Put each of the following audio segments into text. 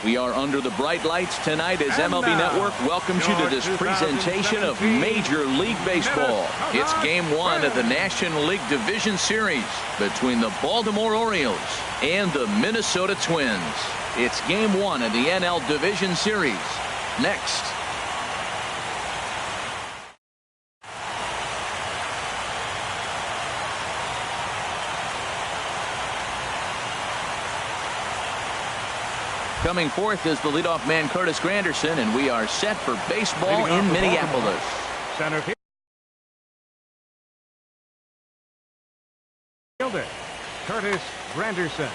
We are under the bright lights tonight as MLB Network welcomes you to this presentation of Major League Baseball. It's Game 1 of the National League Division Series between the Baltimore Orioles and the Minnesota Twins. It's Game 1 of the NL Division Series. Next. Coming forth is the leadoff man, Curtis Granderson, and we are set for baseball in Minneapolis. Center fielder, Curtis Granderson.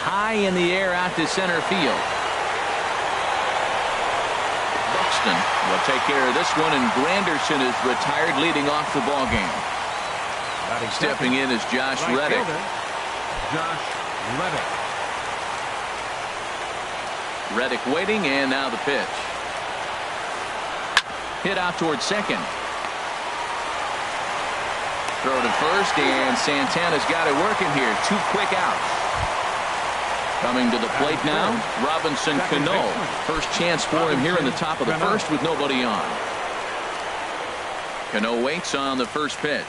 High in the air out to center field. Buxton will take care of this one, and Granderson is retired leading off the ballgame. Stepping in is Josh Reddick. Reddick waiting, and now the pitch. Hit out towards second. Throw to first, and Santana's got it working here. 2 quick outs. Coming to the plate now, Robinson Cano. First chance for him here in the top of the first with nobody on. Cano waits on the first pitch.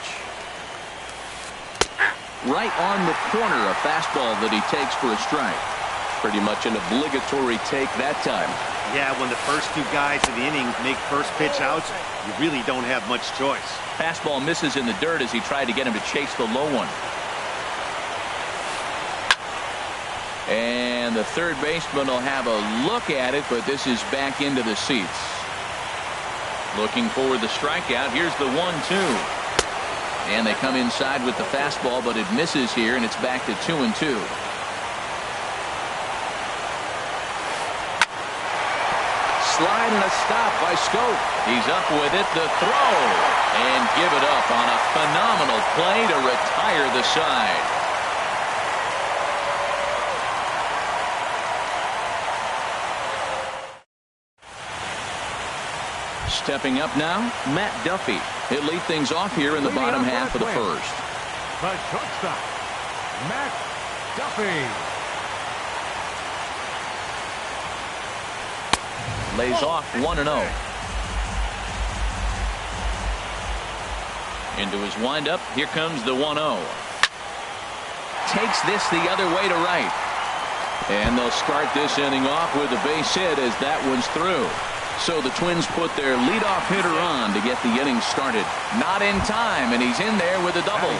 Right on the corner, a fastball that he takes for a strike. Pretty much an obligatory take that time. Yeah, when the first 2 guys of the inning make first pitch outs, you really don't have much choice. Fastball misses in the dirt as he tried to get him to chase the low one. And the third baseman will have a look at it, but this is back into the seats. Looking for the strikeout. Here's the 1-2. And they come inside with the fastball, but it misses here, and it's back to 2-2. Slide and a stop by Scope. He's up with it, the throw, and give it up on a phenomenal play to retire the side. Stepping up now, Matt Duffy. He'll lead things off here in the bottom half of the first. The shortstop, Matt Duffy. Lays off 1-0. Into his windup. Here comes the 1-0. Takes this the other way to right. And they'll start this inning off with a base hit as that one's through. So the Twins put their leadoff hitter on to get the inning started. Not in time, and he's in there with a double.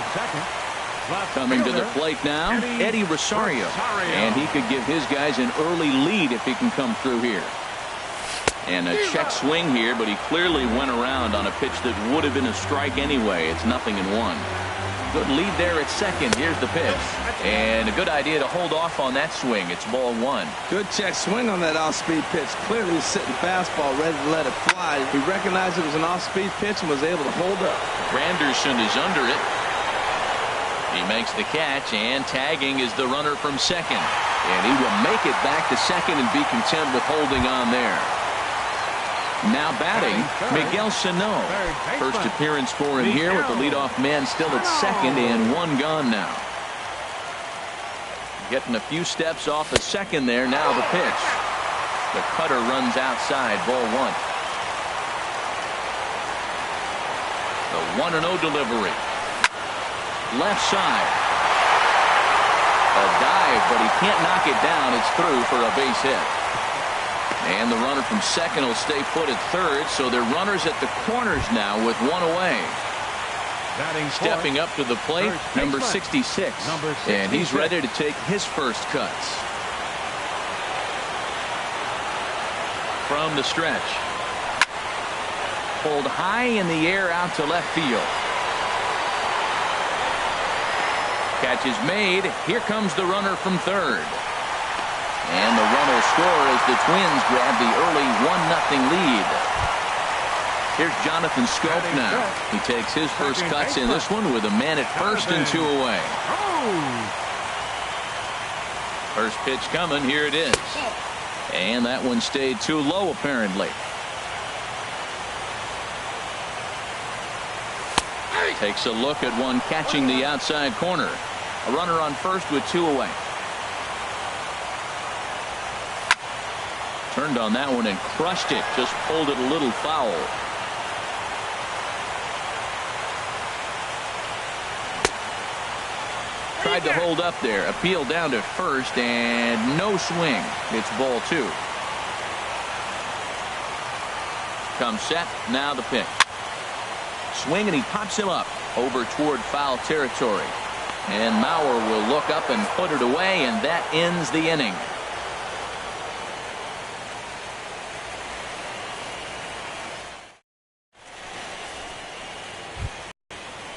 Coming to the plate now, Eddie Rosario. And he could give his guys an early lead if he can come through here. And a check swing here, but he clearly went around on a pitch that would have been a strike anyway. It's 0-1. Good lead there at second. Here's the pitch. And a good idea to hold off on that swing. It's ball 1. Good check swing on that off-speed pitch. Clearly sitting fastball, ready to let it fly. He recognized it was an off-speed pitch and was able to hold up. Granderson is under it. He makes the catch, and tagging is the runner from second. And he will make it back to second and be content with holding on there. Now batting, Miguel Sano. First appearance for him here with the leadoff man still at second and 1 gone now. Getting a few steps off of second there. Now the pitch. The cutter runs outside, ball 1. The 1-0 delivery. Left side. A dive, but he can't knock it down. It's through for a base hit. And the runner from second will stay put at third, so they're runners at the corners now with 1 away. Stepping up to the plate, number 66. And he's ready to take his first cuts. From the stretch. Pulled high in the air out to left field. Catch is made. Here comes the runner from third. And the run will score as the Twins grab the early 1-0 lead. Here's Jonathan Scope now. He takes his first cuts in this one with a man at first and 2 away. First pitch coming. Here it is. And that one stayed too low apparently. Takes a look at one catching the outside corner. A runner on first with 2 away. Turned on that one and crushed it. Just pulled it a little foul. Tried to hold up there. Appeal down to first and no swing. It's ball 2. Comes set. Now the pitch. Swing and he pops him up over toward foul territory. And Mauer will look up and put it away, and that ends the inning.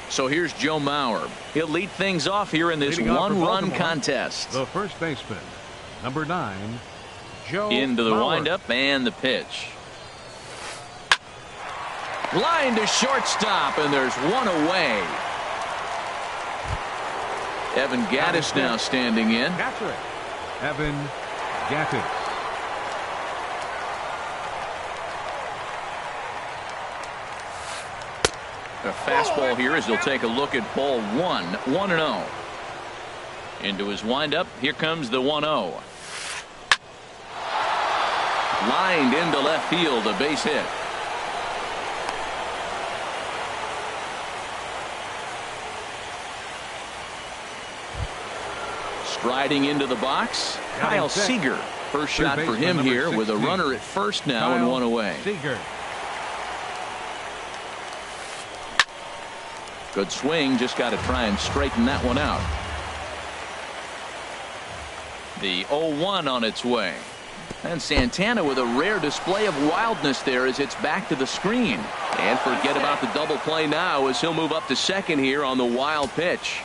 So here's Joe Mauer. He'll lead things off here in this one-run contest. The first baseman, number 9, Joe Into the Mauer. windup and the pitch. Line to shortstop, and there's one away. Evan Gattis now standing in. Catcher, Evan Gattis. A fastball here as he'll take a look at ball 1. 1-0. Into his windup. Here comes the 1-0. Lined into left field, a base hit. Striding into the box, Kyle Seager. First shot for him here with a runner at first now and one away. Seager. Good swing, just got to try and straighten that one out. The 0-1 on its way. And Santana with a rare display of wildness there as it's back to the screen. And forget about the double play now as he'll move up to second here on the wild pitch.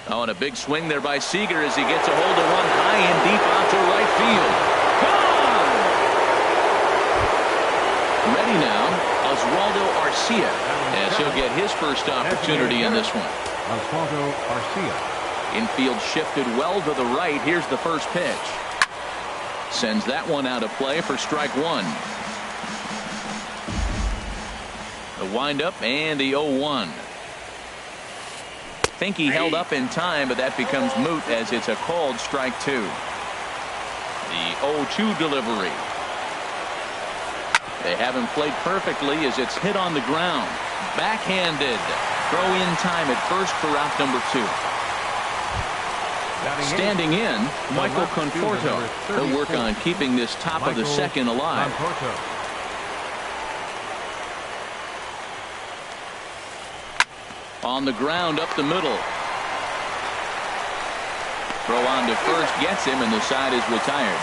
Oh, and a big swing there by Seager as he gets a hold of one high and deep out to right field. Gone! Ready now, Oswaldo Arcia, as he'll get his first opportunity in this one. Oswaldo Arcia. Infield shifted well to the right. Here's the first pitch. Sends that one out of play for strike 1. The windup and the 0-1. Think he held up in time, but that becomes moot as it's a called strike 2. The 0-2 delivery. They haven't played perfectly as it's hit on the ground. Backhanded. Throw in time at first for out number 2. Standing in, Michael Conforto. He'll work on keeping this top of the second alive. On the ground up the middle. Throw on to first gets him, and the side is retired.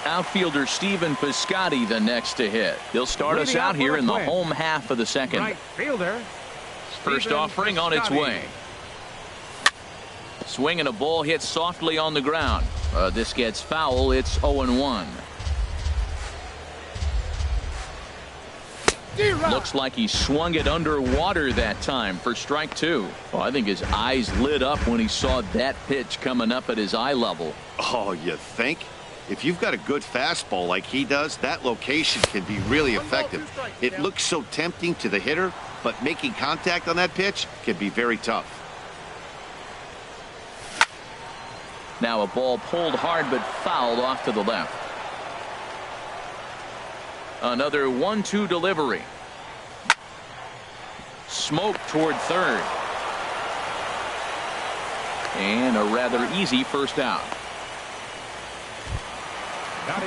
Outfielder Stephen Piscotty the next to hit. He'll start us out here in the home half of the second. Right fielder. First offering on its way. Swing and a ball hit softly on the ground. This gets foul. It's 0-1. Looks like he swung it underwater that time for strike 2. Well, I think his eyes lit up when he saw that pitch coming up at his eye level. Oh, you think? If you've got a good fastball like he does, that location can be really effective. It looks so tempting to the hitter, but making contact on that pitch can be very tough. Now a ball pulled hard but fouled off to the left. Another 1-2 delivery. Smoke toward third. And a rather easy first out.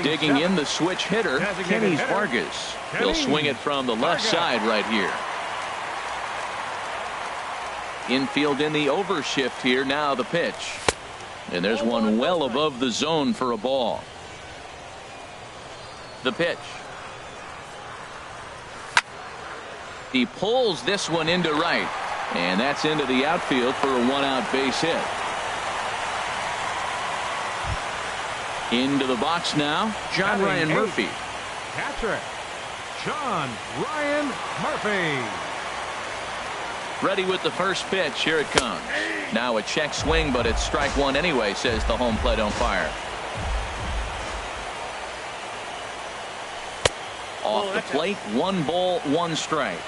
Digging in the switch hitter, Kenny Vargas. He'll swing it from the left side right here. Infield in the overshift here. Now the pitch. And there's one well above the zone for a ball. The pitch. He pulls this one into right. And that's into the outfield for a one-out base hit. Into the box now, John Ryan Murphy. Catcher, John Ryan Murphy. Ready with the first pitch. Here it comes. Now a check swing, but it's strike one anyway, says the home plate umpire. Off the plate, 1 ball, 1 strike.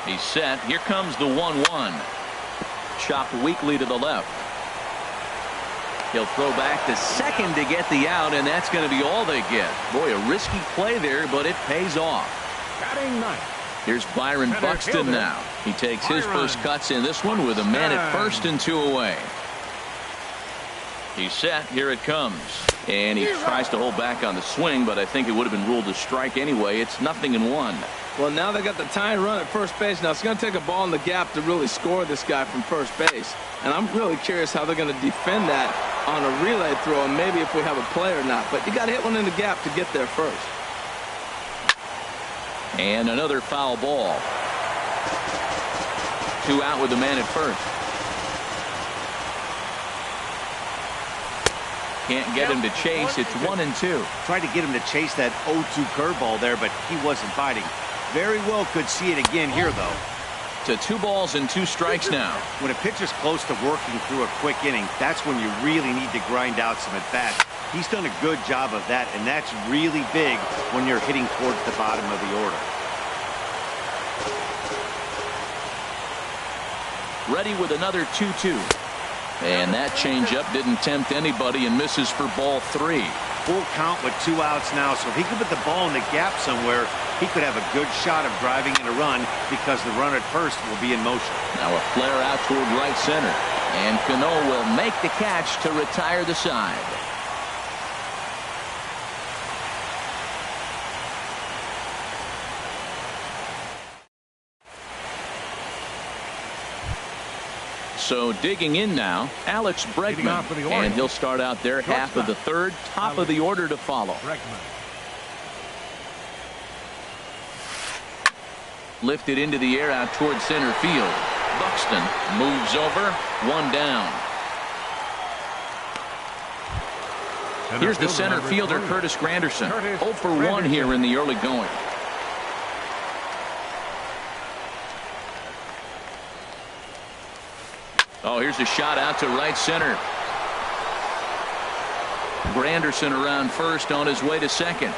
He's set. Here comes the 1-1. Chopped weakly to the left. He'll throw back to second to get the out, and that's going to be all they get. Boy, a risky play there, but it pays off. Batting ninth. Here's Byron Buxton now. He takes his first cuts in this one with a man at first and 2 away. He's set. Here it comes. And he tries to hold back on the swing, but I think it would have been ruled a strike anyway. It's 0-1. Well, now they got the tying run at first base. Now it's going to take a ball in the gap to really score this guy from first base. And I'm really curious how they're going to defend that on a relay throw, and maybe if we have a play or not. But you got to hit one in the gap to get there first. And another foul ball. 2 out with the man at first. Can't get him to chase. It's 1-2. Tried to get him to chase that 0-2 curveball there, but he wasn't biting. Very well could see it again here, though. To 2 balls and 2 strikes now. When a pitcher's close to working through a quick inning, that's when you really need to grind out some at-bats. He's done a good job of that, and that's really big when you're hitting towards the bottom of the order. Ready with another 2-2. And that changeup didn't tempt anybody and misses for ball 3. Full count with 2 outs now, so if he could put the ball in the gap somewhere, he could have a good shot of driving in a run because the runner at first will be in motion. Now a flare out toward right center. And Cano will make the catch to retire the side. So digging in now, Alex Bregman, and he'll start out there half of the third, top of the order to follow. Lifted into the air out toward center field. Buxton moves over, 1 down. Here's the center fielder, Curtis Granderson. 0 for 1 here in the early going. Oh, here's a shot out to right center. Granderson around first on his way to second.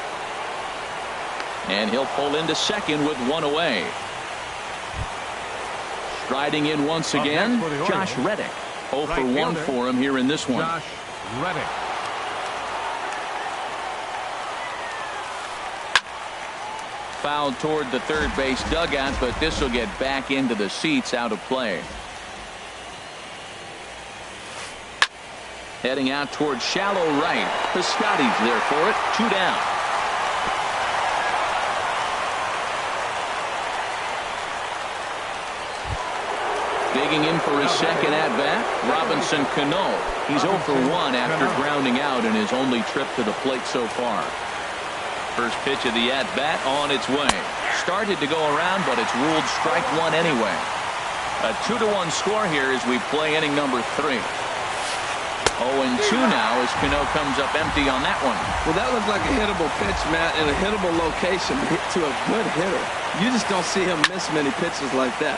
And he'll pull into second with 1 away. Striding in once again, Josh Reddick. 0 for 1 for him here in this one. Josh Reddick. Fouled toward the third base dugout, but this will get back into the seats, out of play. Heading out toward shallow right. Piscotty's there for it. 2 down. Digging in for his second at-bat, Robinson Cano. He's 0 for 1 after grounding out in his only trip to the plate so far. First pitch of the at-bat on its way. Started to go around, but it's ruled strike 1 anyway. A 2-1 score here as we play inning number 3. 0-2 now as Cano comes up empty on that one. Well, that looked like a hittable pitch, Matt, in a hittable location to a good hitter. You just don't see him miss many pitches like that.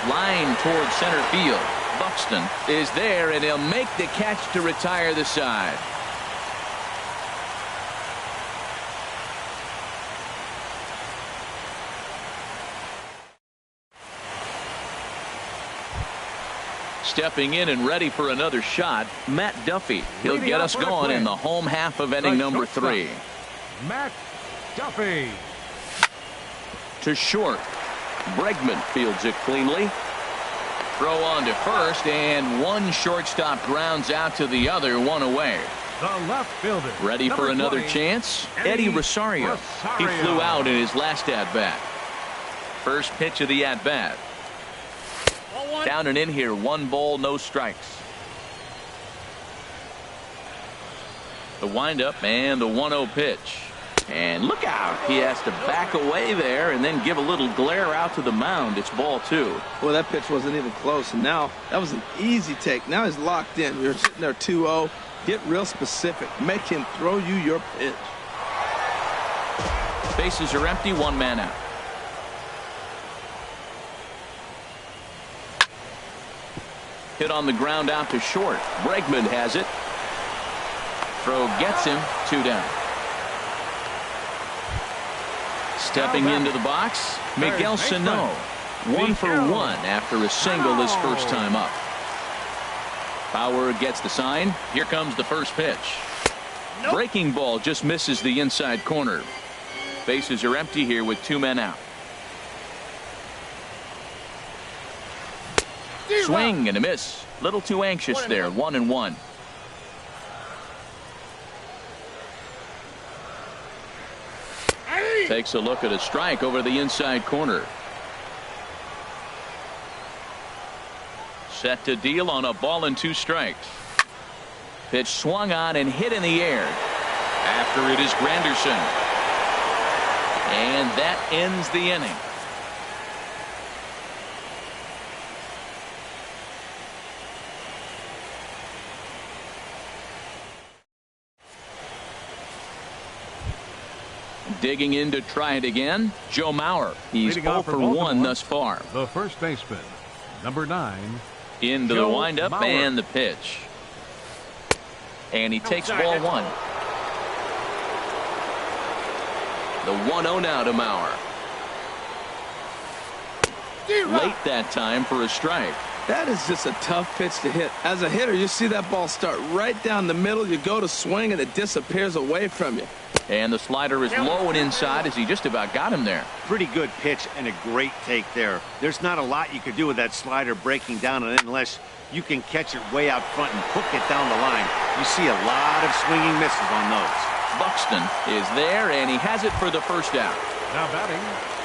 Line toward center field. Buxton is there, and he'll make the catch to retire the side. Stepping in and ready for another shot, Matt Duffy. He'll get us going in the home half of inning number 3. Matt Duffy. To short. Bregman fields it cleanly. Throw on to first, and one shortstop grounds out to the other, 1 away. The left fielder. Ready for another chance? Eddie Rosario. He flew out in his last at-bat. First pitch of the at-bat. Down and in here, 1 ball, no strikes. The windup and the 1-0 pitch. And look out. He has to back away there and then give a little glare out to the mound. It's ball 2. Well, that pitch wasn't even close. And now that was an easy take. Now he's locked in. You're sitting there 2-0. Get real specific. Make him throw you your pitch. Bases are empty. 1 man out. Hit on the ground out to short. Bregman has it. Throw gets him. 2 down. Stepping into the box, Miguel Sano. 1 for 1 after a single his first time up. Bauer gets the sign. Here comes the first pitch. Breaking ball just misses the inside corner. Bases are empty here with 2 men out. Swing and a miss. Little too anxious there. 1-1. Takes a look at a strike over the inside corner. Set to deal on a ball and 2 strikes. Pitch swung on and hit in the air. After it is Granderson. And that ends the inning. Digging in to try it again, Joe Mauer. He's 0 for 1 thus far. The first baseman, number 9. Into the windup and the pitch. And he takes ball 1. The 1-0 now to Mauer. Late that time for a strike. That is just a tough pitch to hit. As a hitter, you see that ball start right down the middle. You go to swing and it disappears away from you. And the slider is low and inside as he just about got him there. Pretty good pitch and a great take there. There's not a lot you could do with that slider breaking down on it unless you can catch it way out front and hook it down the line. You see a lot of swinging misses on those. Buxton is there and he has it for the first out. Now batting.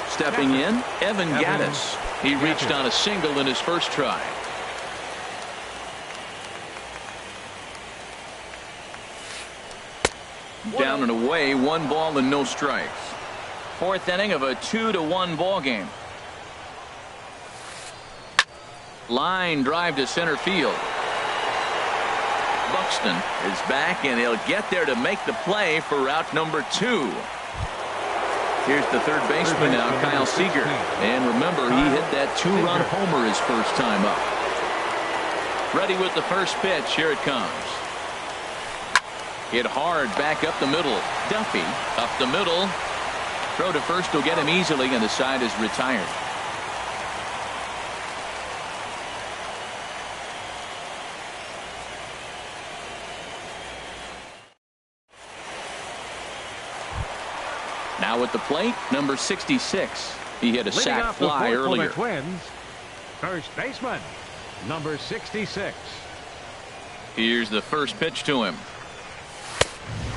Stepping in, Evan Gattis. He reached on a single in his first try. Down and away, 1 ball and no strikes. 4th inning of a 2-1 ball game. Line drive to center field. Buxton is back and he'll get there to make the play for out number 2. Here's the third baseman now, Kyle Seager. And remember, he hit that 2-run homer his first time up. Ready with the first pitch. Here it comes. Hit hard back up the middle. Duffy up the middle. Throw to first will get him easily, and the side is retired. Now at the plate, number 66. He hit a sac fly earlier. Twins, first baseman, number 66. Here's the first pitch to him.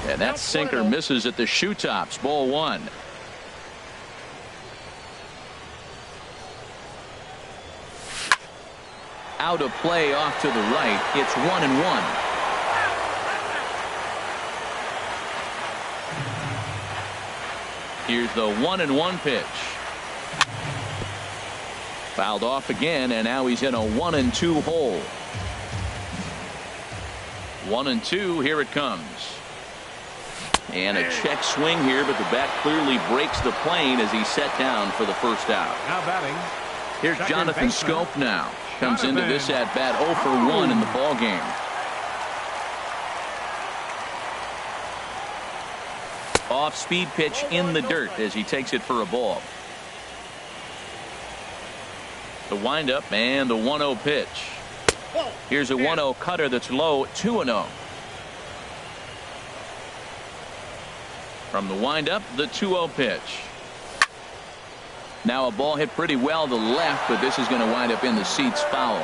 And that sinker misses at the shoe tops. Ball 1. Out of play off to the right. It's 1-1. Here's the 1-1 pitch. Fouled off again, and now he's in a 1-2 hole. 1-2. Here it comes. And a check swing here, but the bat clearly breaks the plane as he's set down for the first out. Now batting. Here's Jonathan Scope now. Comes into this at bat 0 for 1 in the ball game. Off speed pitch in the dirt as he takes it for a ball. The windup and the 1-0 pitch. Here's a 1-0 cutter that's low. 2-0. From the windup, the 2-0 pitch. Now a ball hit pretty well to the left, but this is going to wind up in the seats foul.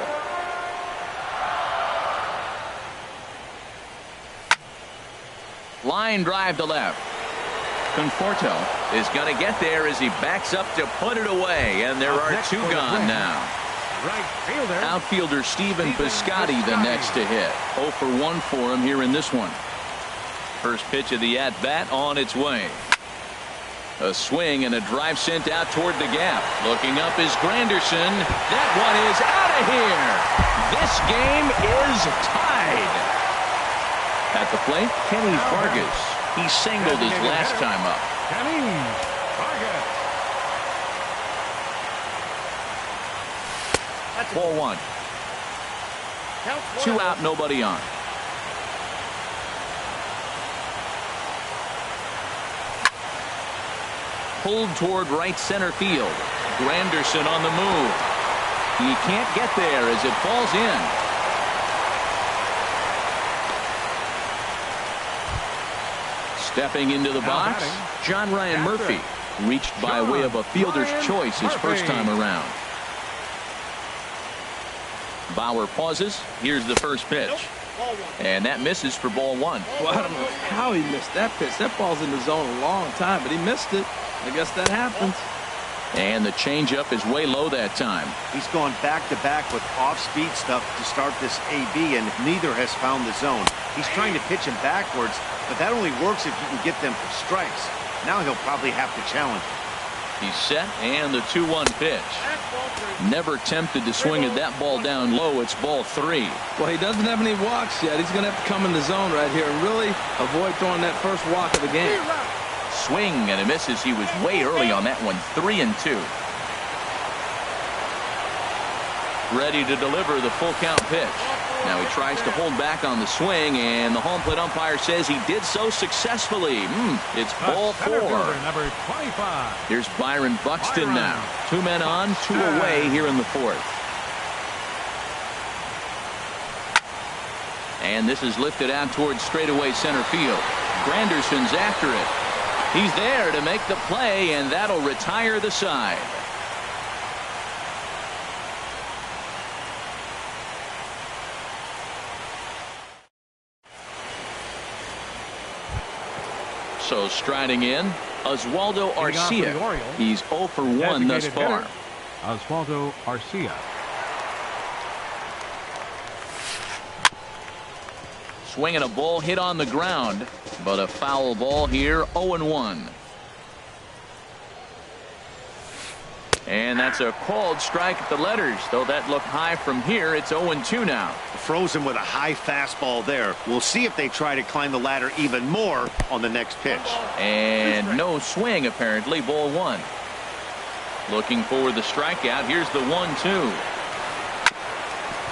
Line drive to left. Conforto is going to get there as he backs up to put it away, and there are 2 gone now. Right fielder. Outfielder Stephen Piscotty the next to hit. 0 for 1 for him here in this one. First pitch of the at-bat on its way. A swing and a drive sent out toward the gap. Looking up is Granderson. That one is out of here. This game is tied. At the plate, Kenny Vargas. He singled his last time up. Kenny Vargas. Ball 1. 2 out, nobody on. Pulled toward right center field. Granderson on the move. He can't get there as it falls in. Stepping into the box, John Ryan Murphy. Reached by way of a fielder's choice his first time around. Bauer pauses. Here's the first pitch. And that misses for ball 1. Well, I don't know how he missed that pitch. That ball's in the zone a long time, but he missed it. I guess that happens. And the changeup is way low that time. He's gone back-to-back with off-speed stuff to start this AB, and neither has found the zone. He's trying to pitch him backwards, but that only works if you can get them for strikes. Now he'll probably have to challenge. He's set, and the 2-1 pitch. Never tempted to swing at that ball down low. It's ball 3. Well, he doesn't have any walks yet. He's going to have to come in the zone right here and really avoid throwing that first walk of the game. Swing, and it misses. He was way early on that one. 3-2. Ready to deliver the full count pitch. Now he tries to hold back on the swing, and the home plate umpire says he did so successfully. It's ball 4. Number 25. Here's Byron Buxton now. 2 men on, 2 away here in the 4th. And this is lifted out towards straightaway center field. Granderson's after it. He's there to make the play, and that'll retire the side. So striding in, Oswaldo Arcia. He's 0 for 1 thus far. Oswaldo Arcia. Swinging a ball hit on the ground, but a foul ball here, 0-1. And that's a called strike at the letters, though that looked high from here. It's 0-2 now. Frozen with a high fastball there. We'll see if they try to climb the ladder even more on the next pitch. And no swing, apparently. Ball 1. Looking for the strikeout. Here's the 1-2.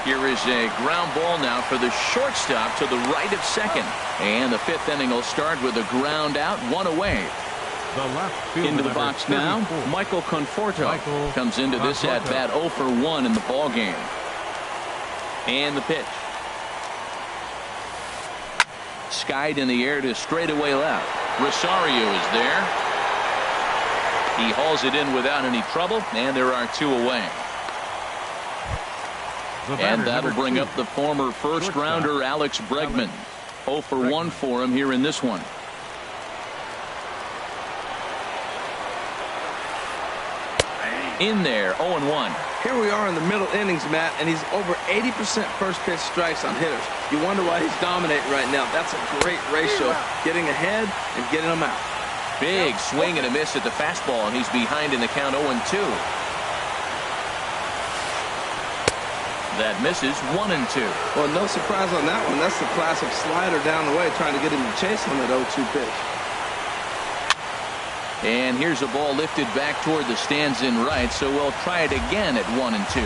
Here is a ground ball now for the shortstop to the right of second. And the 5th inning will start with a ground out, 1 away. The left fielder, into the box now, Michael Conforto comes into this at bat 0 for 1 in the ball game. And the pitch. Skied in the air to straightaway left. Rosario is there. He hauls it in without any trouble, and there are 2 away. And that'll bring up the former first rounder Alex Bregman. 0 for 1 for him here in this one. In there, 0-1. Here we are in the middle innings, Matt, and he's over 80% first pitch strikes on hitters. You wonder why he's dominating right now. That's a great ratio, getting ahead and getting them out. Big swing and a miss at the fastball, and he's behind in the count 0-2. That misses 1-2. Well, no surprise on that one. That's the classic slider down the way, trying to get him to chase on that 0-2 pitch. And here's a ball lifted back toward the stands in right, so we'll try it again at 1-2.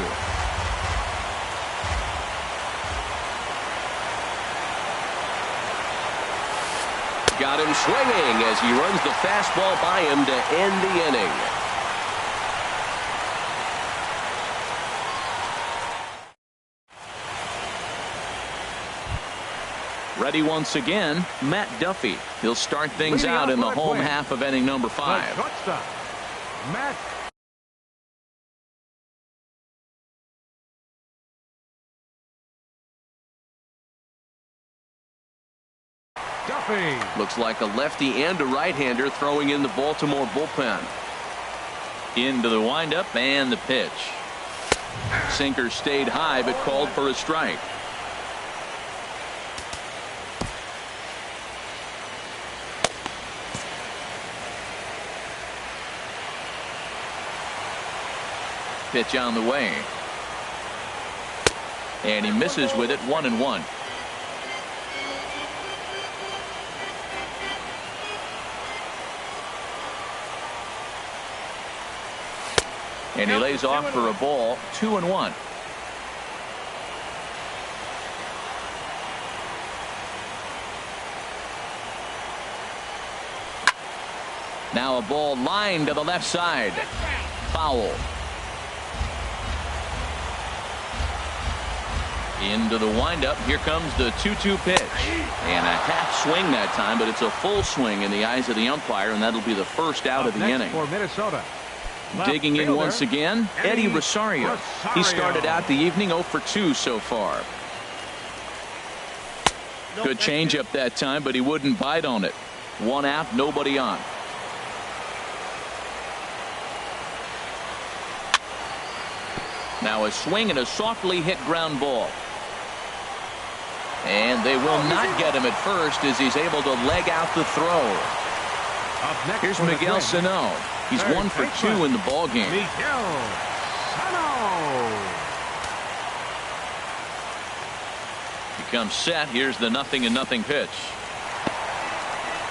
Got him swinging as he runs the fastball by him to end the inning. Ready once again, Matt Duffy. He'll start things out in the home half of inning number 5. Matt Duffy. Looks like a lefty and a right-hander throwing in the Baltimore bullpen. Into the windup and the pitch. Sinker stayed high but called for a strike. Pitch on the way. And he misses with it, 1-1. And he lays off for a ball, 2-1. Now a ball lined to the left side. Foul. Into the windup. Here comes the 2-2 pitch. And a half swing that time, but it's a full swing in the eyes of the umpire, and that'll be the first out of the inning. For Minnesota. Digging in once again, Eddie Rosario. He started out the evening 0 for 2 so far. Good changeup that time, but he wouldn't bite on it. One out, nobody on. Now a swing and a softly hit ground ball. And they will not get him at first as he's able to leg out the throw. Here's Miguel Sano. He's 1 for 2 in the ball game. Miguel Sano. Becomes set. Here's the 0-0 pitch.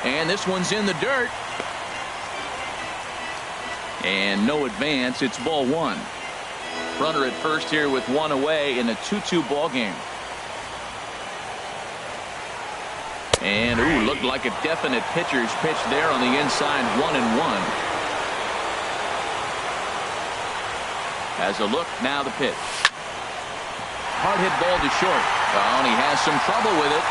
And this one's in the dirt. And no advance. It's ball 1. Runner at first here with 1 away in a 2-2 ball game. And looked like a definite pitcher's pitch there on the inside. 1-1. As a look, now the pitch. Hard hit ball to short. Oh, and he has some trouble with it.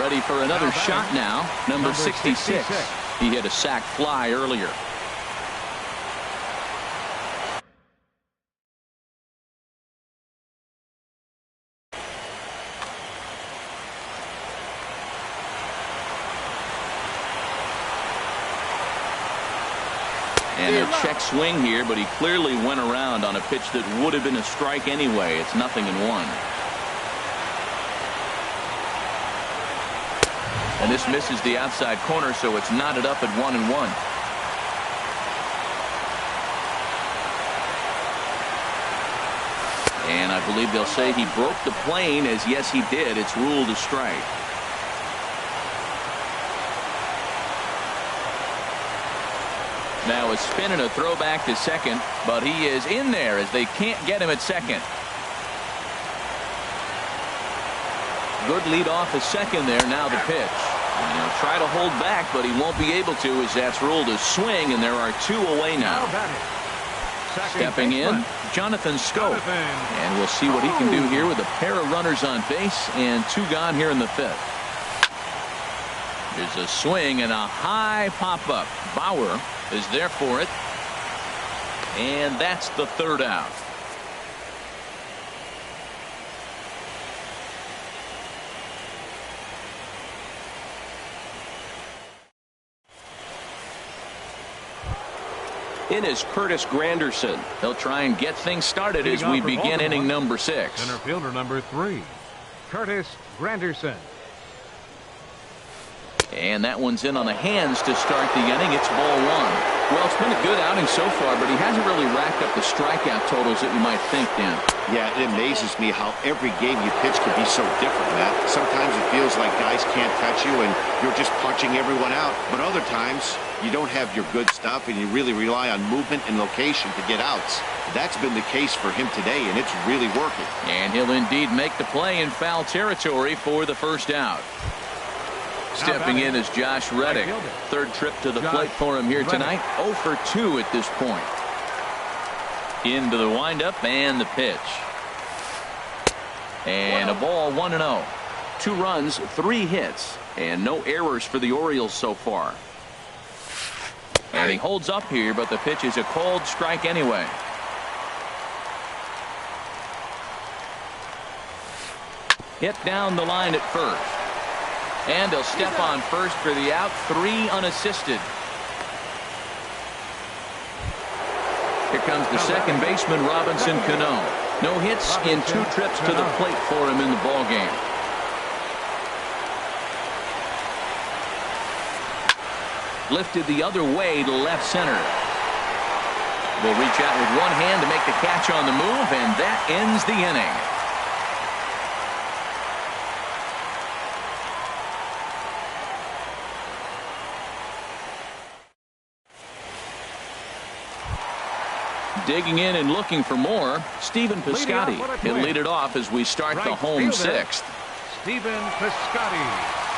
Ready for another shot now. Number 66. He hit a sac fly earlier. And a check swing here, but he clearly went around on a pitch that would have been a strike anyway. It's 0-1. And this misses the outside corner, so it's knotted up at 1-1. And I believe they'll say he broke the plane, as yes he did. It's ruled a strike. Now a spin and a throw back to second, but he is in there as they can't get him at second. Good lead off at second there. Now the pitch. And he'll try to hold back, but he won't be able to as that's ruled a swing, and there are 2 away now. Stepping in, Jonathan Scope. And we'll see what he can do here with a pair of runners on base and 2 gone here in the 5th. There's a swing and a high pop-up. Bauer is there for it. And that's the 3rd out. In is Curtis Granderson. He'll try and get things started as we begin inning number 6. Center fielder number 3, Curtis Granderson. And that one's in on the hands to start the inning. It's ball 1. Well, it's been a good outing so far, but he hasn't really racked up the strikeout totals that you might think, Dan. Yeah, it amazes me how every game you pitch can be so different, Matt. Sometimes it feels like guys can't touch you and you're just punching everyone out. But other times, you don't have your good stuff and you really rely on movement and location to get outs. That's been the case for him today, and it's really working. And he'll indeed make the play in foul territory for the first out. Stepping in is Josh Reddick. 3rd trip to the plate for him here tonight. 0 for 2 at this point. Into the windup and the pitch. And a ball 1-0. 2 runs, 3 hits, and no errors for the Orioles so far. And he holds up here, but the pitch is a called strike anyway. Hit down the line at first. And he'll step on first for the out. 3 unassisted. Here comes the second baseman, Robinson Cano. No hits in 2 trips to the plate for him in the ball game. Lifted the other way to left center. Will reach out with one hand to make the catch on the move, and that ends the inning. Digging in and looking for more, Stephen Piscotty. He'll lead it off as we start the home 6th. Stephen Piscotty.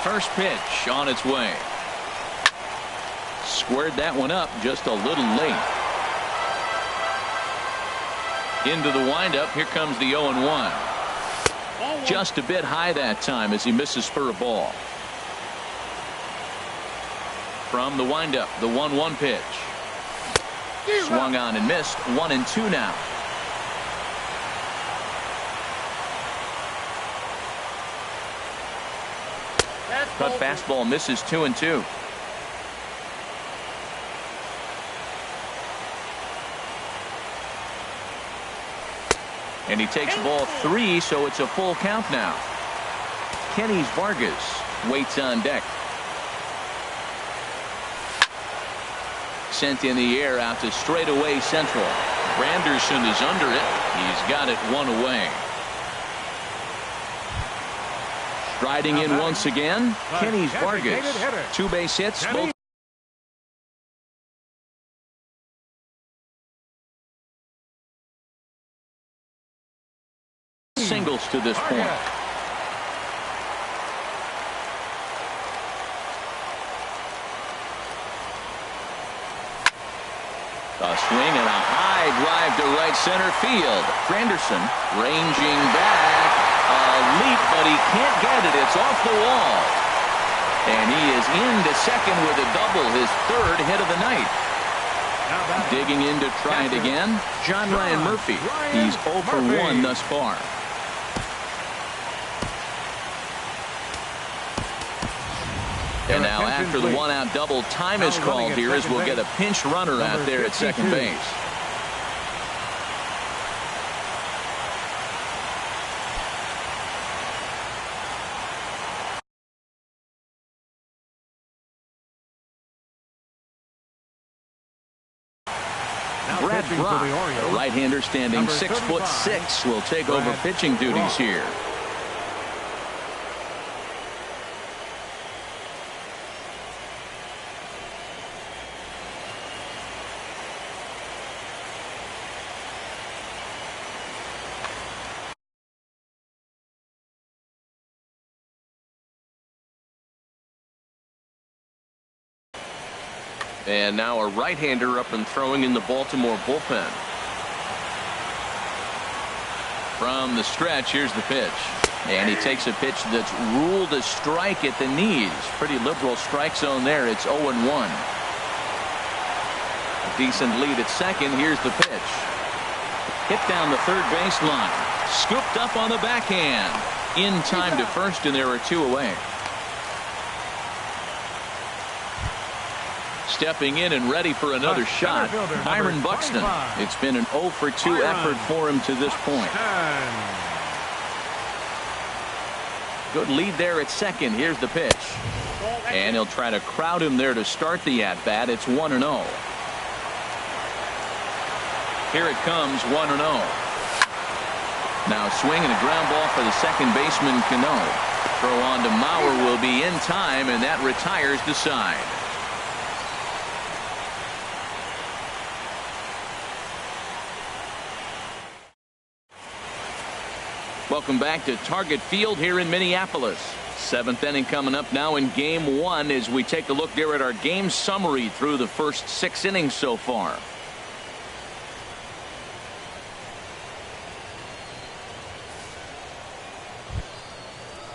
First pitch on its way. Squared that one up just a little late. Into the windup. Here comes the 0-1. Just a bit high that time as he misses for a ball. From the windup, the 1-1 pitch. Swung on and missed. 1-2 now. Cut fastball misses. 2-2. And he takes ball 3, so it's a full count now. Kenny's Vargas waits on deck. Sent in the air out to straightaway central. Granderson is under it. He's got it 1 away. Striding in once again, Kenny's Vargas. 2 base hits. Both singles to this point. A swing and a high drive to right center field. Granderson ranging back. A leap, but he can't get it. It's off the wall. And he is into second with a double, his 3rd hit of the night. Digging in to try it again, John Ryan Murphy. He's 0 for 1 thus far. And now after the 1-out double, time is called here as we'll get a pinch runner out there at second base. Brad Brock, the right-hander standing 6'6", will take over pitching duties here. And now a right-hander up and throwing in the Baltimore bullpen. From the stretch, here's the pitch. And he takes a pitch that's ruled a strike at the knees. Pretty liberal strike zone there. It's 0-1. A decent lead at second. Here's the pitch. Hit down the third baseline. Scooped up on the backhand. In time to first, and there are 2 away. Stepping in and ready for another shot, Byron Buxton. It's been an 0 for 2 effort for him to this point. Good lead there at second. Here's the pitch. And he'll try to crowd him there to start the at-bat. It's 1-0. Here it comes, 1-0. Now swinging a ground ball for the second baseman, Cano. Throw on to Mauer will be in time, and that retires the side. Welcome back to Target Field here in Minneapolis. 7th inning coming up now in Game 1 as we take a look here at our game summary through the first 6 innings so far.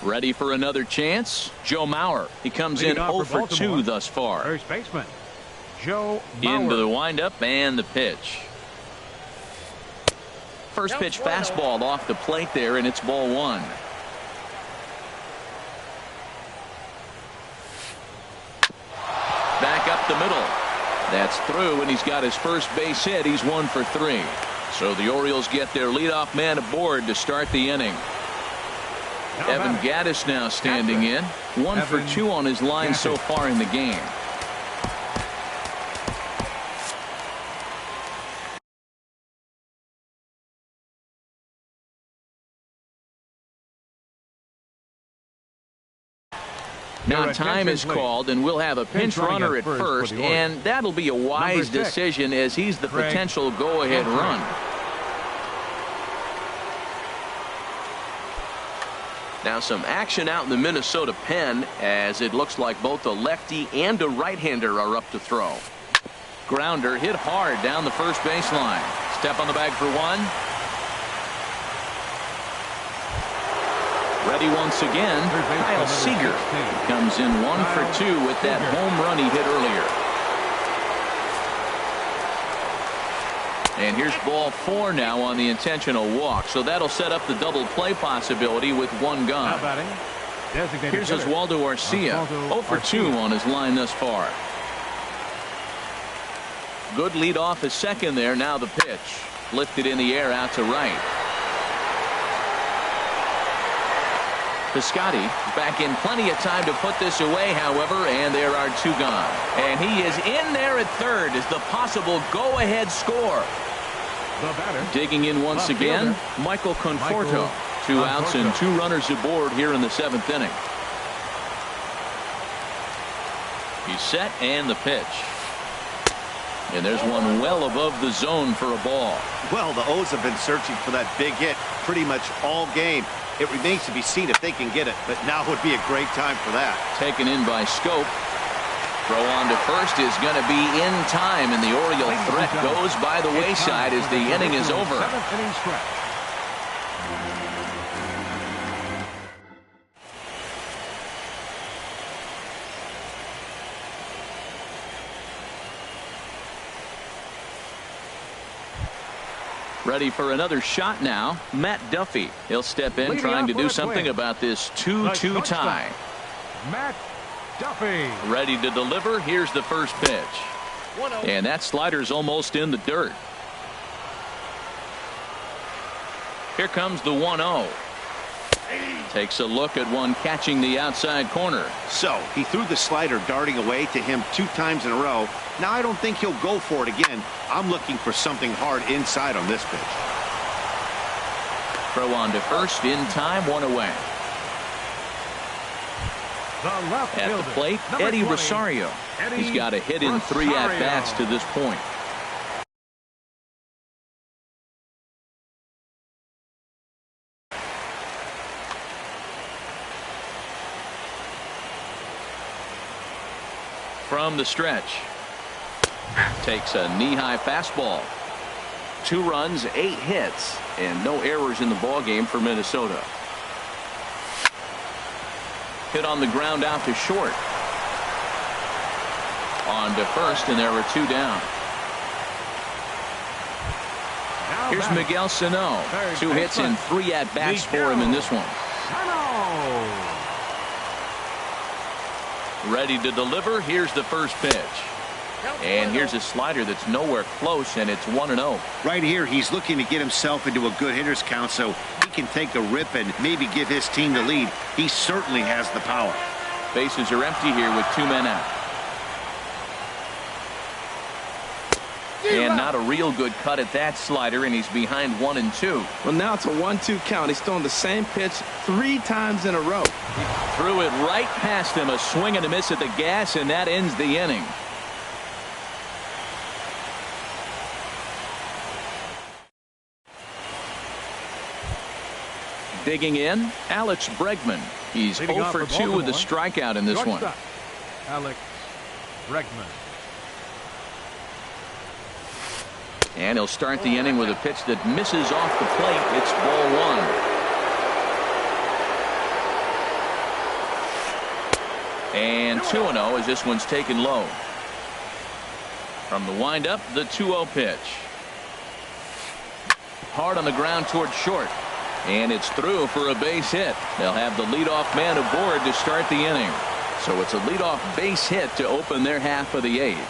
Ready for another chance? Joe Mauer. He comes in 0 for 2 thus far. First baseman, Joe Mauer. Into the windup and the pitch. First pitch fastball off the plate there, and it's ball 1. Back up the middle. That's through, and he's got his first base hit. He's 1 for 3. So the Orioles get their leadoff man aboard to start the inning. Evan Gattis now standing in. 1 for 2 on his line so far in the game. Now time is called, and we'll have a pinch runner at first, and that'll be a wise decision as he's the potential go-ahead run. Now some action out in the Minnesota pen, as it looks like both a lefty and a right-hander are up to throw. Grounder hit hard down the first baseline. Step on the bag for one. Ready once again, Kyle Seager comes in 1 for 2 with that home run he hit earlier. And here's ball 4 now on the intentional walk, so that'll set up the double play possibility with one gone. Here's Oswaldo Arcia, 0 for 2 on his line thus far. Good lead off at second there. Now the pitch lifted in the air out to right. Piscotty back in plenty of time to put this away, however, and there are 2 gone. And he is in there at third as the possible go-ahead score. Digging in once again, Michael Conforto. 2 outs and 2 runners aboard here in the 7th inning. He's set and the pitch. And there's one well above the zone for a ball. Well, the O's have been searching for that big hit pretty much all game. It remains to be seen if they can get it, but now would be a great time for that. Taken in by Scope. Throw on to first is going to be in time, and the Oriole threat goes by the wayside as the inning is over. 7th inning stretch. Ready for another shot now, Matt Duffy. He'll step in trying to do something about this 2-2 tie. Matt Duffy. Ready to deliver. Here's the first pitch. And that slider's almost in the dirt. Here comes the 1-0. Takes a look at one catching the outside corner. So he threw the slider darting away to him 2 times in a row. Now I don't think he'll go for it again. I'm looking for something hard inside on this pitch. Throw on to first in time, 1 away. At the plate, Eddie Rosario. He's got a hit in 3 at-bats to this point. From the stretch. Takes a knee-high fastball. 2 runs, 8 hits, and no errors in the ballgame for Minnesota. Hit on the ground out to short. On to first, and there are 2 down. Here's Miguel Sano. 2 hits and 3 at-bats for him in this one. Ready to deliver. Here's the first pitch. And here's a slider that's nowhere close, and it's 1-0. Right here, he's looking to get himself into a good hitter's count so he can take a rip and maybe give his team the lead. He certainly has the power. Bases are empty here with 2 men out. And not a real good cut at that slider, and he's behind 1-2. Well, now it's a 1-2 count. He's throwing the same pitch 3 times in a row. Threw it right past him, a swing and a miss at the gas, and that ends the inning. Digging in, Alex Bregman. He's 0 for 2 with a strikeout in this one. Alex Bregman. And he'll start the inning with a pitch that misses off the plate. It's ball 1. And 2-0 as this one's taken low. From the windup, the 2-0 pitch. Hard on the ground towards short. And it's through for a base hit. They'll have the leadoff man aboard to start the inning. So it's a leadoff base hit to open their half of the 8th.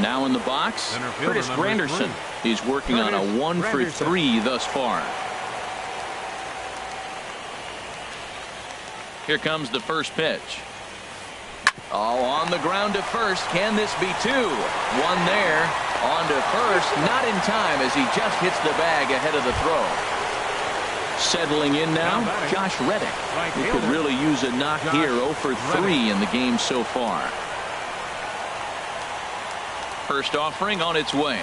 Now in the box, Curtis Granderson. He's working on a 1 for 3 thus far. Here comes the first pitch. Oh, on the ground to first. Can this be 2? 1 there. On to first. Not in time as he just hits the bag ahead of the throw. Settling in now, Josh Reddick. He could really use a knock here. 0 for 3 in the game so far. First offering on its way.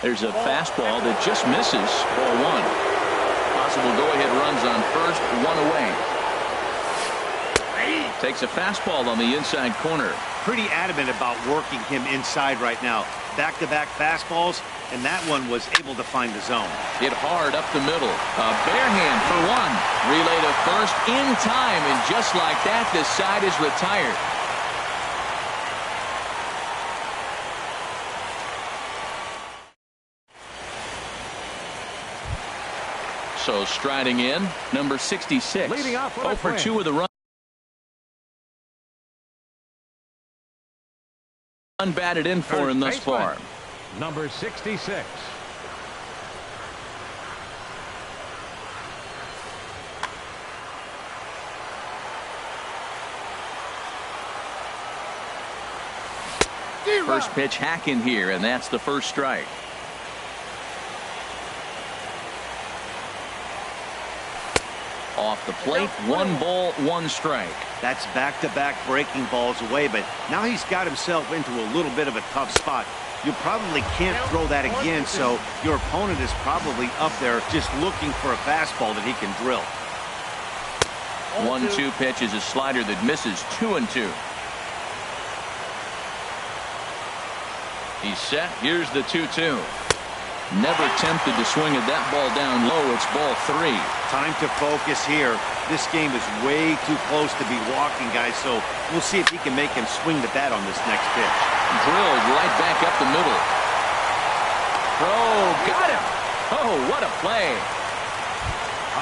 There's a fastball that just misses. Ball 1. possible go-ahead runs on first, one away. Takes a fastball on the inside corner. Pretty adamant about working him inside right now. Back-to-back fastballs, and that one was able to find the zone. Hit hard up the middle. A bare hand for one. Relay to first in time, and just like that, this side is retired. So striding in, number 66. Leading off with 0 a for twin. 2 with a run. Unbatted in for him thus far. Number 66. First pitch hacking here, and that's the first strike. Off the plate, 1 ball, 1 strike. That's back-to-back breaking balls away, but now he's got himself into a little bit of a tough spot. You probably can't throw that again, so your opponent is probably up there just looking for a fastball that he can drill. 1-2 pitch is a slider that misses. 2-2. He's set. Here's the 2-2. Never tempted to swing at that ball down low. It's ball 3. Time to focus here. This game is way too close to be walking, guys, so we'll see if he can make him swing the bat on this next pitch. Drilled right back up the middle. Throw. Got him. Oh, what a play.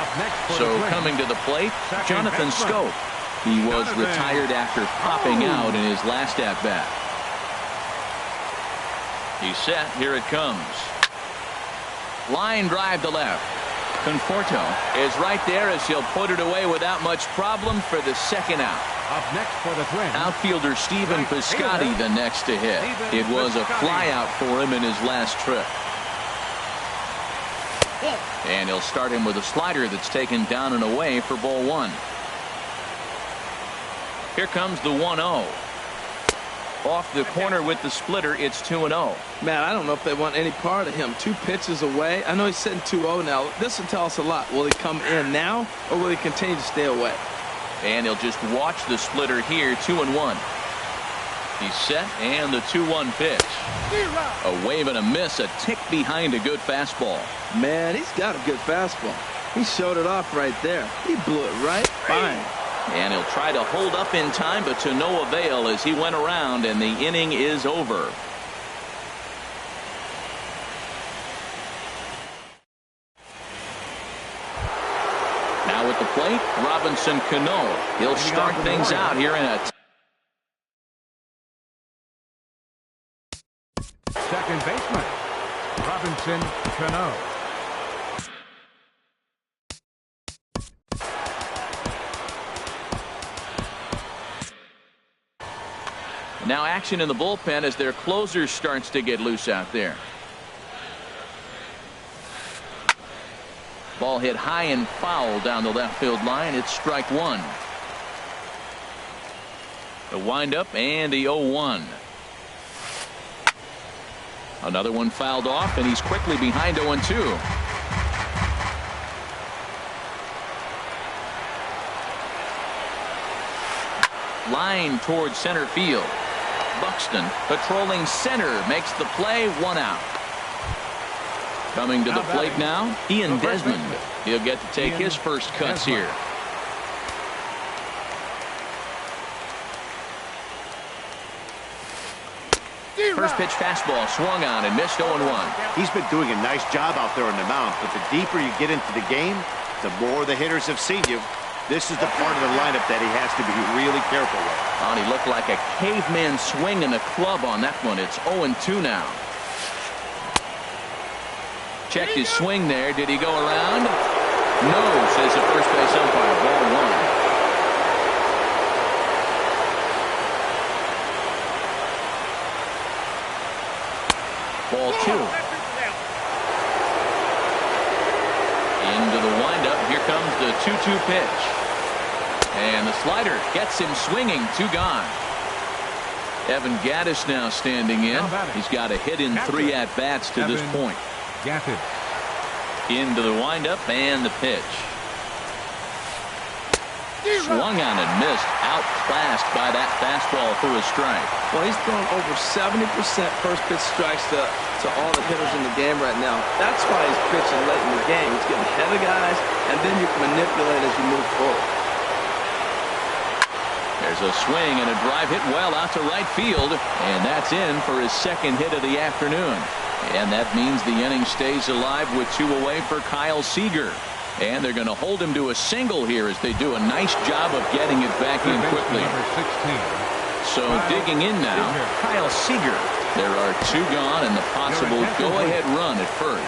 Up next for So the Twins, coming to the plate, second Jonathan baseman. Scope. He was retired after popping out in his last at-bat. He's set. Here it comes. Line drive to left. Conforto is right there as he'll put it away without much problem for the second out. Up next for the Twins, Outfielder Stephen Piscotty the next to hit. It was a flyout for him in his last trip. And he'll start him with a slider that's taken down and away for ball 1. Here comes the 1-0. Off the corner with the splitter, it's 2-0. Man, I don't know if they want any part of him. 2 pitches away. I know he's sitting 2-0 now. This will tell us a lot. Will he come in now, or will he continue to stay away? And he'll just watch the splitter here, 2-1. He's set, and the 2-1 pitch. A wave and a miss, a tick behind a good fastball. Man, he's got a good fastball. He showed it off right there. He blew it right fine. And he'll try to hold up in time, but to no avail as he went around, and the inning is over. Now at the plate, Robinson Cano. He'll start things out here in a second baseman, Robinson Cano. Now action in the bullpen as their closer starts to get loose out there. Ball hit high and foul down the left field line. It's strike 1. The windup and the 0-1. Another one fouled off, and he's quickly behind 0-2. Line towards center field. Buxton patrolling center makes the play, 1 out. Coming to the plate now, Ian Desmond. He'll get to take his first cuts here. First pitch fastball swung on and missed 0-1. He's been doing a nice job out there on the mound, but the deeper you get into the game, the more the hitters have seen you. This is the part of the lineup that he has to be really careful with. And he looked like a caveman swinging a club on that one. It's 0-2 now. Checked his swing there. Did he go around? No, says the first base umpire. Ball 1. Ball 2. Into the windup. Here comes the 2-2 pitch. And the slider gets him swinging. 2 gone. Evan Gattis now standing in. He's got a hit in 3 at-bats to this point. Gattis. Into the windup and the pitch. Swung on and missed. Outclassed by that fastball for a strike. Well, he's thrown over 70% first pitch strikes to all the hitters in the game right now. That's why he's pitching late in the game. He's getting ahead of guys, and then you can manipulate as you move forward. There's a swing and a drive hit well out to right field, and that's in for his second hit of the afternoon. And that means the inning stays alive with 2 away for Kyle Seager. And they're going to hold him to a single here as they do a nice job of getting it back in quickly. So digging in now, Kyle Seager. There are 2 gone and the possible go-ahead run at first.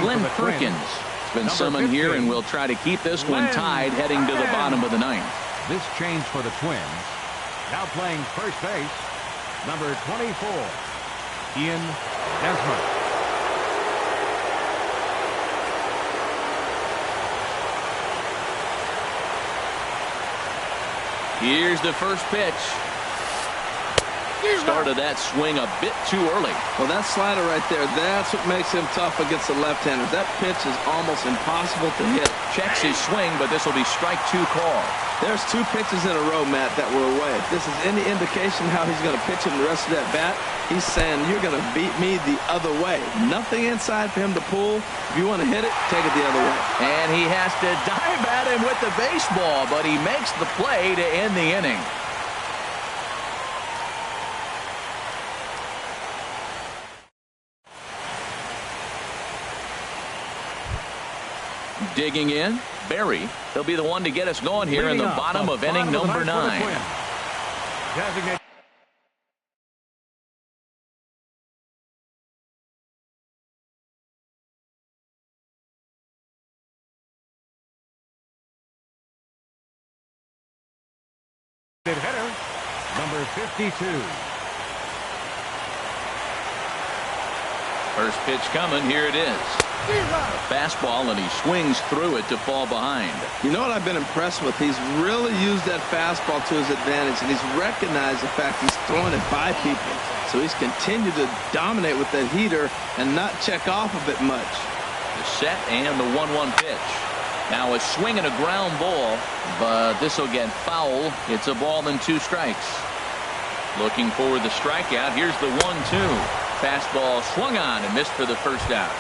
Glenn Perkins has been summoned here, and will try to keep this one tied heading to the bottom of the 9th. This change for the Twins. Now playing first base, number 24, Ian Desmond. Here's the first pitch. Started that swing a bit too early. Well, that slider right there, that's what makes him tough against the left-handers. That pitch is almost impossible to hit. Checks his swing, but this will be strike 2 call. There's 2 pitches in a row, Matt, that were away. If this is any indication how he's going to pitch him the rest of that bat, he's saying, you're going to beat me the other way. Nothing inside for him to pull. If you want to hit it, take it the other way. And he has to dive at him with the baseball, but he makes the play to end the inning. Digging in, Barry. He'll be the one to get us going here in the bottom of inning number 9. Hitter, number 52. First pitch coming. Here it is. A fastball, and he swings through it to fall behind. You know what I've been impressed with? He's really used that fastball to his advantage, and he's recognized the fact he's throwing it by people. So he's continued to dominate with that heater and not check off of it much. The set and the 1-1 pitch. Now a swing and a ground ball, but this will get foul. It's a ball and 2 strikes. Looking for the strikeout. Here's the 1-2. Fastball swung on and missed for the first out.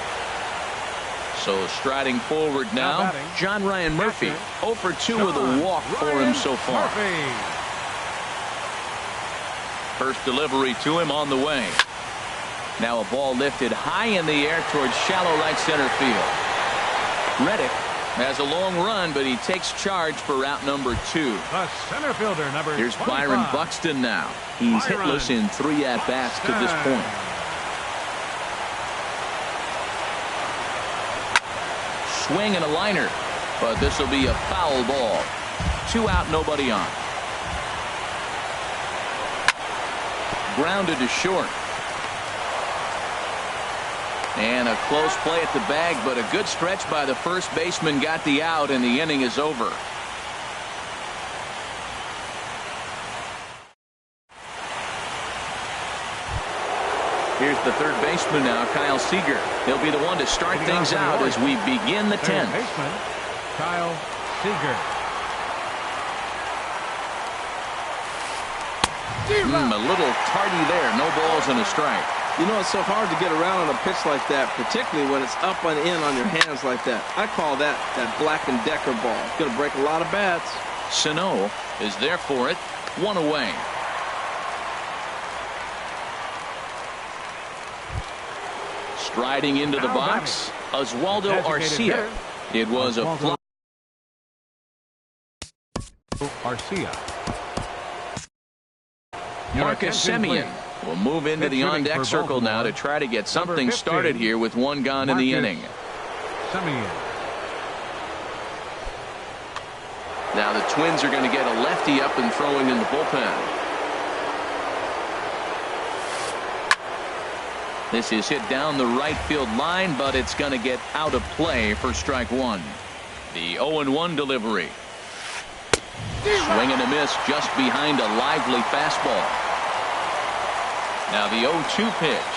So striding forward now, John Ryan Murphy. 0 for 2 with a walk for him so far. First delivery to him on the way. Now a ball lifted high in the air towards shallow right center field. Reddick has a long run, but he takes charge for route number 2. The center fielder, number Here's 25. Byron Buxton now. He's hitless in 3 at-bats to this point. Swing and a liner, but this will be a foul ball. 2 out, nobody on. Grounded to short. And a close play at the bag, but a good stretch by the first baseman got the out, and the inning is over. Here's the third baseman now, Kyle Seager. He'll be the one to start things out as we begin the 10th. Baseman, Kyle Seager. A little tardy there. No balls and a strike. You know, it's so hard to get around on a pitch like that, particularly when it's up and in on your hands like that. I call that Black & Decker ball. It's going to break a lot of bats. Sano is there for it. 1 away. Striding into the box, Oswaldo Arcia. It was a fly. Arcia. Marcus Semien will move into the on-deck circle now to try to get something started here with 1 gone in the inning. Semien. Now the Twins are going to get a lefty up and throwing in the bullpen. This is hit down the right field line, but it's going to get out of play for strike 1. The 0-1 delivery. Swing and a miss just behind a lively fastball. Now the 0-2 pitch.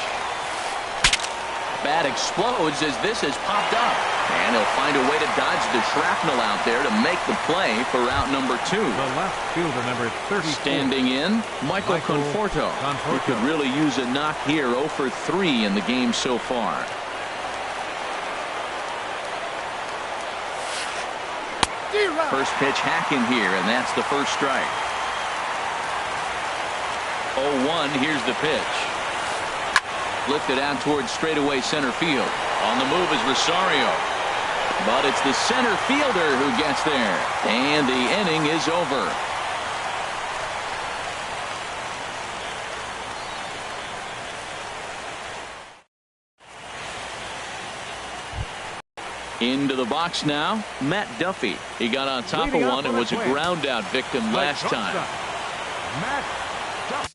Bat explodes as this has popped up. And he'll find a way to dodge the shrapnel out there to make the play for route number 2. The left fielder, number 30. Standing in, Michael Conforto. He could really use a knock here. 0 for 3 in the game so far. First pitch hacking here, and that's the first strike. 0-1, here's the pitch. Lifted out towards straightaway center field. On the move is Rosario. But it's the center fielder who gets there. And the inning is over. Into the box now, Matt Duffy. He got on top of one and was a ground out victim last time. Matt Duffy.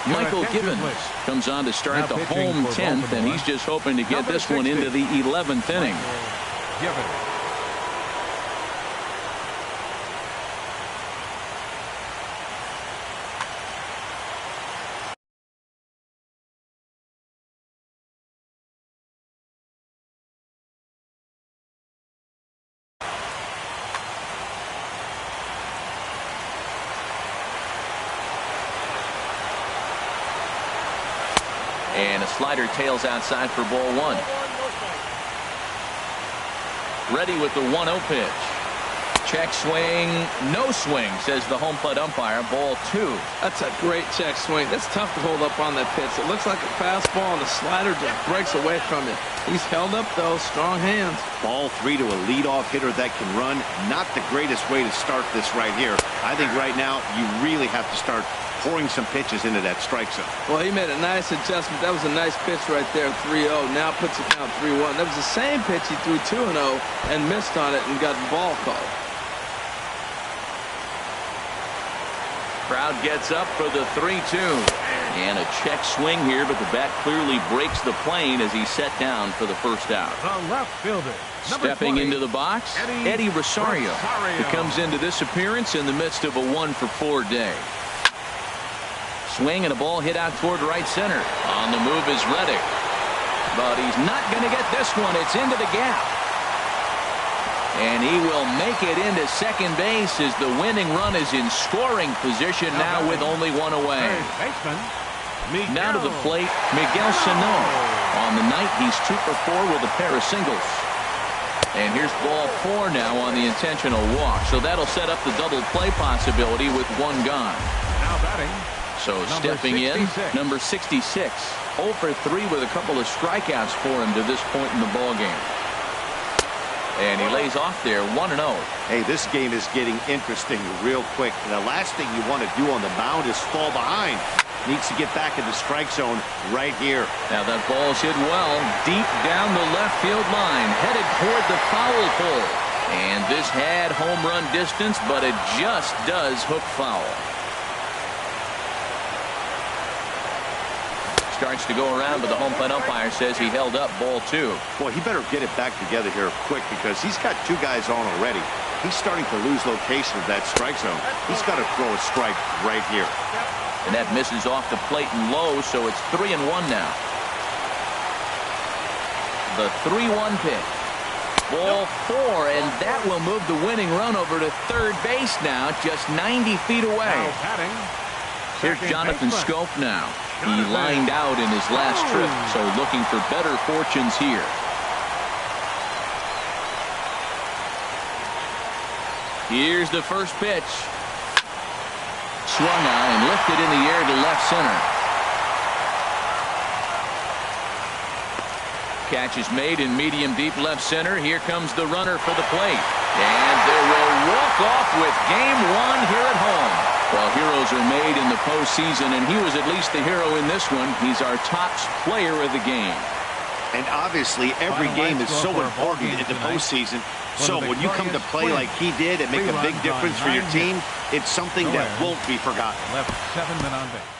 Michael Gibbons comes on to start the home 10th, and he's just hoping to get this one into the 11th inning. And a slider tails outside for ball 1. Ready with the 1-0 pitch. Check swing, no swing, says the home plate umpire. Ball 2. That's a great check swing. That's tough to hold up on that pitch. It looks like a fastball, and the slider just breaks away from it. He's held up, though. Strong hands. Ball 3 to a leadoff hitter that can run. Not the greatest way to start this right here. I think right now you really have to start pouring some pitches into that strike zone. Well, he made a nice adjustment. That was a nice pitch right there, 3-0. Now puts the count 3-1. That was the same pitch he threw 2-0 and missed on it and got the ball called. Crowd gets up for the 3-2. And a check swing here, but the bat clearly breaks the plane as he's set down for the first out. The left fielder. Stepping into the box, Eddie Rosario, who comes into this appearance in the midst of a 1-for-4 day. Swing and a ball hit out toward right center. On the move is Reddick. But he's not going to get this one. It's into the gap. And he will make it into second base as the winning run is in scoring position now with only one away. Now to the plate, Miguel Sano. On the night, he's 2 for 4 with a pair of singles. And here's ball 4 now on the intentional walk. So that'll set up the double play possibility with one gone. Now batting. So stepping in, number 66. 0 for 3 with a couple of strikeouts for him to this point in the ballgame. And he lays off there, 1-0. Hey, this game is getting interesting real quick. And the last thing you want to do on the mound is fall behind. Needs to get back in the strike zone right here. Now that ball's hit well, deep down the left field line, headed toward the foul pole. And this had home run distance, but it just does hook foul. Starts to go around, but the home plate umpire says he held up ball 2. Boy, he better get it back together here quick because he's got 2 guys on already. He's starting to lose location of that strike zone. He's got to throw a strike right here. And that misses off the plate and low, so it's 3-1 now. The 3-1 pitch. Ball 4, and that will move the winning run over to third base now, just 90 feet away. Here's Jonathan Scope now. He lined out in his last trip, so looking for better fortunes here. Here's the first pitch. Swung on and lifted in the air to left center. Catch is made in medium deep left center. Here comes the runner for the plate. And they will walk off with game 1 here at home. Well, heroes are made in the postseason, and he was at least the hero in this one. He's our top player of the game. And obviously, every game is so important in the postseason. So when you come to play like he did and make a big difference for your team, it's something that won't be forgotten. Left 7 men on base.